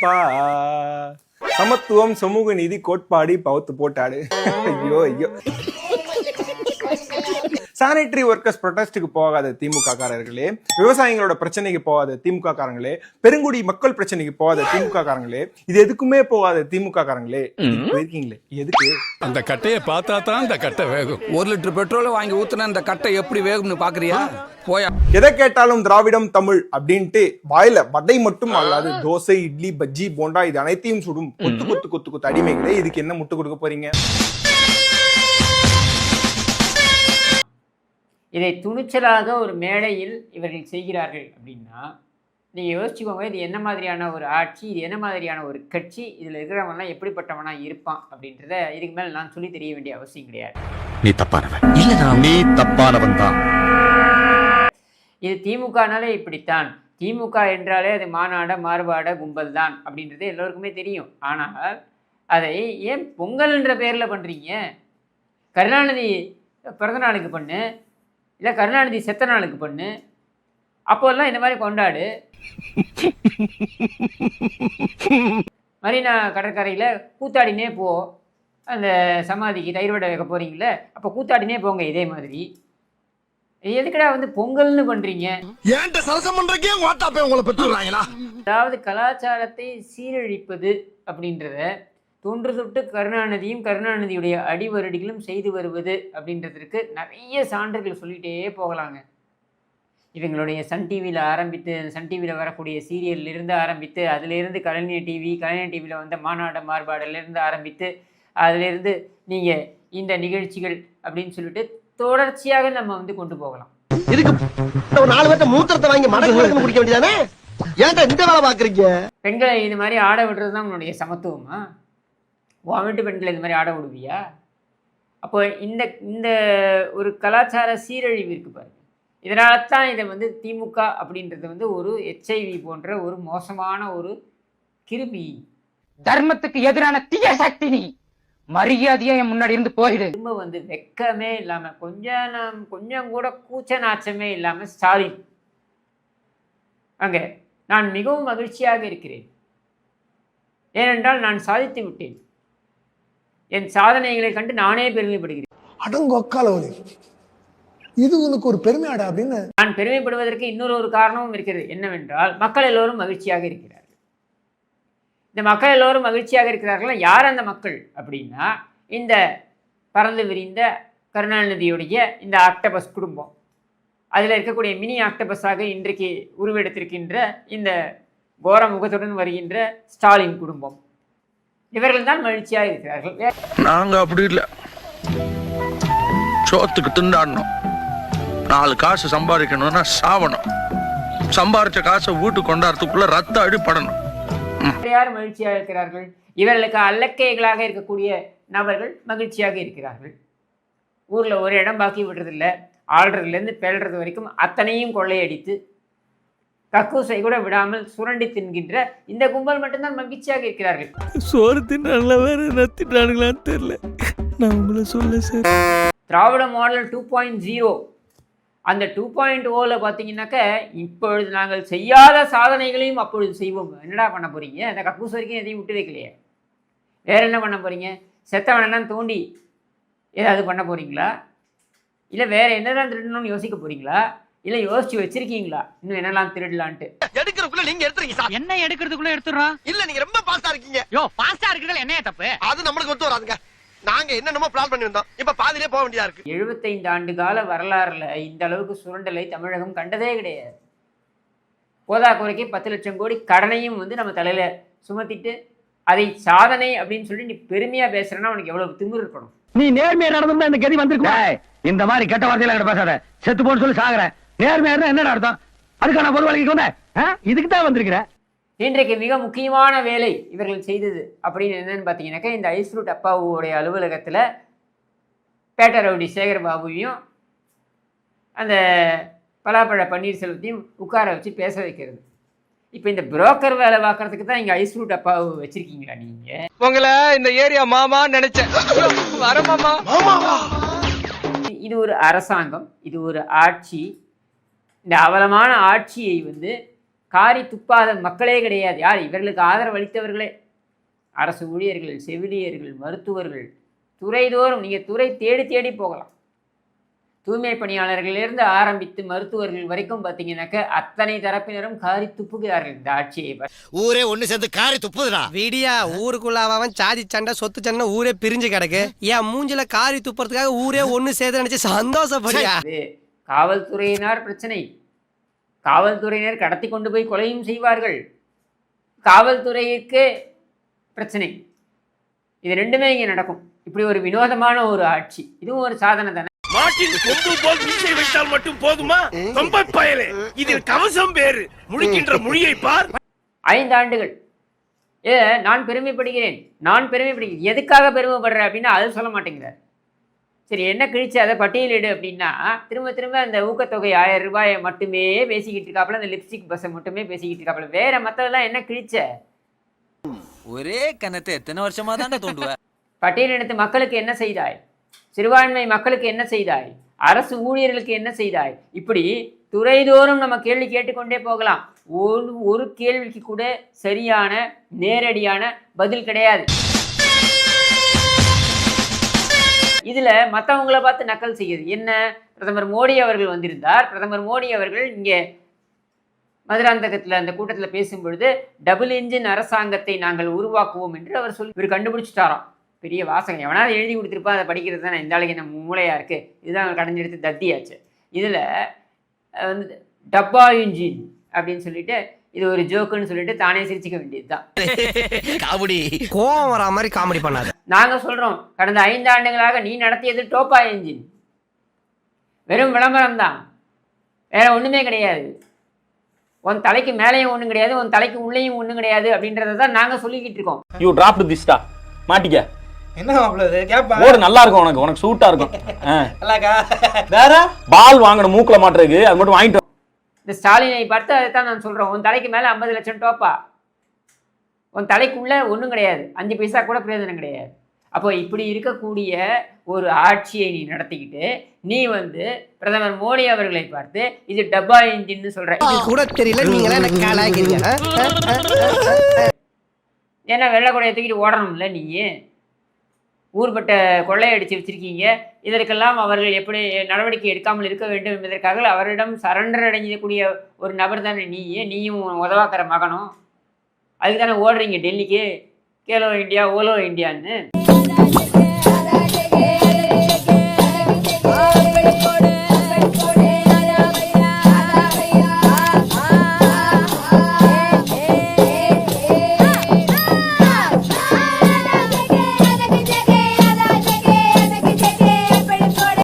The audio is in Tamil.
பா சமத்துவம் சமூக நீதி கோட்பாடு பவுத்து போட்டாடு. ஐயோ ஐயோ. சானிட்டரி ஒர்க்கர்ஸ் ப்ரொடெஸ்டுக்கு போகாத திமுக காரர்களே, விவசாயிகளோட பிரச்சனைக்கு போகாத திமுக காரங்களே, பெருங்குடி மக்கள் பிரச்சனைக்கு போகாத திமுக காரங்களே, இது எதுக்குமே போகாத திமுக காரங்களே இருக்கீங்களே, எதுக்கு? அந்த கட்டையை பார்த்தா தான் அந்த கட்டை வேகும். 1 லிட்டர் பெட்ரோல் வாங்கி ஊத்துனா அந்த கட்டை எப்படி வேகும்னு பாக்குறியா? போயா. எதை கேட்டாலும் திராவிடம் தமிழ் அப்படின்ட்டு வாயில வடை மட்டும் அல்லாது தோசை இட்லி பஜ்ஜி போண்டா இது அனைத்தையும் சுடும் கொத்து கொத்து கொத்து கொத்து அடிமைகளே, இதுக்கு என்ன முட்டு கொடுக்க போறீங்க? இதை துணிச்சலாக ஒரு மேடையில் இவர்கள் செய்கிறார்கள் அப்படின்னா நீங்கள் யோசிச்சுக்கோங்க, இது என்ன மாதிரியான ஒரு ஆட்சி, இது என்ன மாதிரியான ஒரு கட்சி, இதில் இருக்கிறவங்கலாம் எப்படிப்பட்டவனா இருப்பான் அப்படின்றத இதுக்கு மேலே நான் சொல்லி தெரிய வேண்டிய அவசியம் கிடையாது. நீ தப்பானவன் இல்ல, நீ தப்பானவன் தான். இது திமுகனாலே இப்படித்தான், திமுக என்றாலே அது மாநாட மாறுபாட கும்பல் தான் அப்படின்றது எல்லோருக்குமே தெரியும். ஆனால் அதை ஏன் பொங்கல்ன்ற பேரில் பண்ணுறீங்க? கருணாநிதி பிறந்த நாளுக்கு பண்ணு, இல்லை கருணாநிதி செத்த நாளுக்கு பண்ணு, அப்போல்லாம் இந்த மாதிரி கொண்டாடு. மரீனா கடற்கரையில் கூத்தாடினே போ, அந்த சமாதிக்கு தயிர் வடை வைக்க போகிறீங்களே, அப்போ கூத்தாடினே போங்க. இதே மாதிரி எதுக்கடா வந்து பொங்கல்னு பண்ணுறீங்க? அதாவது கலாச்சாரத்தை சீரழிப்பது அப்படின்றத தொன்று தொட்டு கருணாநிதியும் கருணாநிதியுடைய அடிவருடிகளும் செய்து வருவது அப்படின்றதுக்கு நிறைய சான்றுகள் சொல்லிகிட்டே போகலாங்க. இவங்களுடைய சன் டிவியில் ஆரம்பித்து, சன் டிவியில் வரக்கூடிய சீரியல்லிருந்து ஆரம்பித்து, அதிலிருந்து கலைஞர் டிவியில் வந்த மாநாட மாறுபாடிலிருந்து ஆரம்பித்து, அதிலிருந்து நீங்கள் இந்த நிகழ்ச்சிகள் அப்படின்னு சொல்லிட்டு தொடர்ச்சியாக நம்ம வந்து கொண்டு போகலாம். இதுக்கு 4 பேர்த்த மூத்திரத்தை வாங்கி மடக்கு குடிக்க வேண்டியதானே? ஏன்டா இந்த வேலை பார்க்குறீங்க? பெண்களை இது மாதிரி ஆட விடுறது தான் உன்னுடைய சமத்துவமா? உன் வீட்டு பெண்களை இது மாதிரி ஆட விடுவியா? அப்போ இந்த இந்த ஒரு கலாச்சார சீரழிவு இருக்கு பாருங்க. இதனால தான் இதை வந்து திமுக அப்படின்றது வந்து ஒரு HIV போன்ற ஒரு மோசமான ஒரு கிருமி. தர்மத்துக்கு எதிரான தீய சக்தி. நீ மரியாதையா என் முன்னாடி இருந்து போயிடு. திரும்ப வந்து வெக்கமே இல்லாம, கொஞ்சம் கூட கூச்ச நாச்சமே இல்லாம ஸ்டாலின் அங்கே நான் மிகவும் மகிழ்ச்சியாக இருக்கிறேன், ஏனென்றால் நான் சாதித்து விட்டேன், என் சாதனைகளை கண்டு நானே பெருமைப்படுகிறேன். அடங்கொக்காலவலி, இது உனக்கு ஒரு பெருமையாடா அப்படின்னு நான் பெருமைப்படுவதற்கு இன்னொரு காரணமும் இருக்கிறது. என்னவென்றால் மக்கள் எல்லோரும் மகிழ்ச்சியாக இருக்கிறார்கள். இந்த மக்கள் எல்லோரும் மகிழ்ச்சியாக இருக்கிறார்கள். யார் அந்த மக்கள் அப்படின்னா, இந்த பறந்து விரிந்த கருணாநிதியுடைய இந்த ஆக்டோபஸ் குடும்பம், அதில் இருக்கக்கூடிய மினி ஆக்டோபஸாக இன்றைக்கு உருவெடுத்திருக்கின்ற இந்த கோர முகத்துடன் வருகின்ற ஸ்டாலின் குடும்பம், இவர்கள் தான் மகிழ்ச்சியாக இருக்கிறார்கள். நாங்க அப்படி இல்லை, சோத்துக்கு திண்டாடணும், 4 காசு சம்பாதிக்கணும்னா சாவணும், சம்பாதிச்ச காசை வீட்டுக்கு கொண்டாடுறதுக்குள்ள ரத்த அடிப்படணும். யார் மகிழ்ச்சியாக இருக்கிறார்கள்? இவர்களுக்கு அல்லக்கைகளாக இருக்கக்கூடிய நபர்கள் மகிழ்ச்சியாக இருக்கிறார்கள். ஊரில் ஒரு இடம் பாக்கி விடுறதில்லை, ஆள்றதுலேருந்து பேழ்றது வரைக்கும் அத்தனையும் கொள்ளையடித்து கக்கூசை கூட விடாமல் சுரண்டி தின்கின்ற இந்த கும்பல் மட்டும்தான் மகிழ்ச்சியாக இருக்கிறார்கள். சோறு தின்னாங்களா வேற என்ன தின்னானுங்களான்னு தெரியல, நான் உங்களை சொல்ல சார். திராவிட மாடல் 2.0, அந்த 2.0ல பார்த்தீங்கன்னாக்க இப்பொழுது நாங்கள் செய்யாத சாதனைகளையும் அப்பொழுது செய்வோம். என்னடா பண்ண போறீங்க? அந்த கக்கூஸ் வரைக்கும் எதையும் விட்டு வைக்கலையே, வேற என்ன பண்ண போறீங்க? செத்தவனெல்லாம் தோண்டி ஏதாவது பண்ண போறீங்களா? இல்லை வேற என்னதான் திருடணும்னு யோசிக்க போறீங்களா? இல்லை யோசிச்சு வச்சிருக்கீங்களா இன்னும் என்னெல்லாம் திருடலான்ட்டு? எடுக்கிறதுக்குள்ள நீங்க எடுத்துறீங்க சார். என்ன எடுக்கிறதுக்குள்ள எடுத்துறோம்? இல்ல நீங்க ரொம்ப பாஸ்டா இருக்கீங்க. யோ பாஸ்டா இருக்குறது என்னைய தப்பு? அது நம்மளுக்கு ஒத்து வராதுங்க. நாங்க என்னென்னமோ பிளான் பண்ணி வந்தோம், இப்ப பாதியிலே போக வேண்டியதா இருக்கு. 75 ஆண்டு கால வரலாறுல இந்த அளவுக்கு சுரண்டலை தமிழகம் கண்டதே கிடையாது. போதா குறைக்கு 10 லட்சம் கோடி கடனையும் வந்து நம்ம தலையில சுமத்திட்டு அதை சாதனை அப்படின்னு சொல்லி நீ பெருமையா பேசுறேன்னா உனக்கு எவ்வளவு திமிரு இருக்கணும்? நீ நேர்மையா நடந்தா இந்த கதி வந்திருக்க. இந்த மாதிரி கெட்ட வார்த்தையில என்கிட்ட பேசாத, செத்து போன்னு சொல்லி சாகுறேன். நேர்மையா இருந்தா என்னடா அர்த்தம்? அதுக்கு நான் பொது வழக்கிட்டு வந்தேன், இதுக்கு தான் வந்திருக்கிறேன். இன்றைக்கு மிக முக்கியமான வேலை இவர்கள் செய்தது அப்படின்னு என்னன்னு பார்த்தீங்கன்னாக்கா, இந்த ஐஸ்ரூட் அப்பாவுடைய அலுவலகத்தில் பேட்டை ரவுடி சேகர் பாபுவையும் அந்த பலாப்பழ பன்னீர்செல்வத்தையும் உட்கார வச்சு பேச வைக்கிறது. இப்போ இந்த புரோக்கர் வேலை பார்க்கறதுக்கு தான் இங்கே ஐஸ்ரூட் அப்பாவு வச்சிருக்கீங்களா நீங்க? உங்களை இந்த ஏரியா மாமா நினைச்சேன். வர மாமா. இது ஒரு அரசாங்கம், இது ஒரு ஆட்சி. இந்த அவலமான ஆட்சியை வந்து காரி துப்பாத மக்களே கிடையாது. யார்? இவர்களுக்கு ஆதரவு அளித்தவர்களே. அரசு ஊழியர்கள், செவிலியர்கள், மருத்துவர்கள், துறைதோறும் நீங்கள் துறை தேடி தேடி போகலாம். தூய்மை பணியாளர்களிலிருந்து ஆரம்பித்து மருத்துவர்கள் வரைக்கும் பார்த்தீங்கன்னாக்க அத்தனை தரப்பினரும் காரி துப்புகிறார்கள் இந்த ஆட்சியை. ஊரே ஒண்ணு சேர்ந்து காரி துப்புதுடா. விடியா ஊருக்குள்ள அவன் சாதி சண்டை சொத்து சண்டை ஊரே பிரிஞ்சு கிடக்கு. ஏன் மூஞ்சில காரி துப்புறதுக்காக ஊரே ஒண்ணு சேர்த்து நினைச்சு சந்தோஷப்படியா. காவல்துறையினர் பிரச்சனை. காவல்துறையினர் கடத்தி கொண்டு போய் கொலையும் செய்வார்கள். காவல்துறைக்கு பிரச்சனை. இது ரெண்டுமே இங்கே நடக்கும். இப்படி ஒரு வினோதமான ஒரு ஆட்சி. இதுவும் ஒரு சாதனை தானே. மாட்டின் கொம்பு போல் மீசை வைத்தால் மட்டும் போதுமா? ரொம்ப பயலே. இதில் கவசம் வேறு. முழிக்கின்ற மொழியை பார். 5 ஆண்டுகள். நான் பெருமைப்படுகிறேன். எதுக்காக பெருமைப்படுறேன் அப்படின்னா அது சொல்ல மாட்டேங்கிறார். சரி, என்ன கிழிச்சு அதை பட்டியலிடு அப்படின்னா திரும்ப திரும்ப அந்த ஊக்கத்தொகை 1000 ரூபாயை மட்டுமே பேசிக்கிட்டு இருக்காப்புல, அந்த லிப்ஸ்டிக் பஸ்ஸை மட்டுமே பேசிக்கிட்டு இருக்காப்புல. வேற மற்றதெல்லாம் என்ன கிழிச்ச? ஒரே கணத்தை எத்தனை வருஷமா தான் தோண்டுவ? பட்டியலினத்து மக்களுக்கு என்ன செய்தாய்? சிறுபான்மை மக்களுக்கு என்ன செய்தாய்? அரசு ஊழியர்களுக்கு என்ன செய்தாய்? இப்படி துறைதோறும் நம்ம கேள்வி கேட்டுக்கொண்டே போகலாம். ஒரு கேள்விக்கு கூட சரியான நேரடியான பதில் கிடையாது. இதுல மற்றவங்களை பார்த்து நக்கல் செய்யுது. என்ன? பிரதமர் மோடி அவர்கள் வந்திருந்தார். பிரதமர் மோடி அவர்கள் இங்கே மதுராந்தகத்தில் அந்த கூட்டத்தில் பேசும் பொழுது டபுள் இன்ஜின் அரசாங்கத்தை நாங்கள் உருவாக்குவோம் என்று அவர் சொல்லி இவர் கண்டுபிடிச்சிட்டாராம். பெரிய வாசகம். எவனாவது எழுதி கொடுத்துருப்பா, அதை படிக்கிறது தான் இந்த ஆளுக்கு நம்ம மூளையாக இருக்குது. இதுதான் கடைஞ்செடுத்து தத்தியாச்சு. இதில் வந்து டப்பா இன்ஜின் அப்படின்னு சொல்லிட்டு இது ஒரு ஜோக்குன்னு சொல்லிட்டு தானே சிரிச்சுக்க வேண்டியது தான். காமெடி கோவம் வர மாதிரி காமெடி பண்ணாத. நாங்கள் சொல்கிறோம், கடந்த 5 ஆண்டுகளாக நீ நடத்தியது டோப்பா இன்ஜின். வெறும் விளம்பரம் தான், வேற ஒன்றுமே கிடையாது. உன் தலைக்கு மேலேயும் ஒன்றும் கிடையாது, உன் தலைக்கு உள்ளேயும் ஒன்றும் கிடையாது அப்படின்றத தான் நாங்கள் சொல்லிக்கிட்டு இருக்கோம். யூ டிராப் திஸ்டா மாட்டிக்க. என்ன மாப்பிள்ள கேப்பா? ஓடு நல்லா இருக்கும், உனக்கு சூட்டா இருக்கும். வேற பால் வாங்கணும் மூக்குல மாட்டுறதுக்கு, அது மட்டும் வாங்கிட்டு. இந்த ஸ்டாலினை பார்த்து அதைத்தான் நான் சொல்கிறோம். உன் தலைக்கு மேலே 50 லட்சம் டோப்பா, உன் தலைக்குள்ளே ஒன்றும் கிடையாது, 5 பைசா கூட பிரயோஜனம் கிடையாது. அப்போ இப்படி இருக்கக்கூடிய ஒரு ஆட்சியை நீ நடத்திக்கிட்டு நீ வந்து பிரதமர் மோடி அவர்களை பார்த்து இது டப்பா இன்ஜின்னு சொல்ற. கூட தெரியல, நீங்களே எனக்கு காலாகிறீங்க. ஏன்னா வெள்ளை கொடையை தூக்கிட்டு ஓடணும்ல. நீ ஊர்பட்ட கொள்ளையடிச்சு வச்சிருக்கீங்க. இதற்கெல்லாம் அவர்கள் எப்படி நடவடிக்கை எடுக்காமல் இருக்க வேண்டும் என்பதற்காக அவரிடம் சரண்டர் அடைஞ்சக்கூடிய ஒரு நபர் தானே நீயும் உதவாக்கிற மகனும். அதுக்கு தானே ஓடுறீங்க டெல்லிக்கு, கேலோ இந்தியா ஓலோ இந்தியான்னு.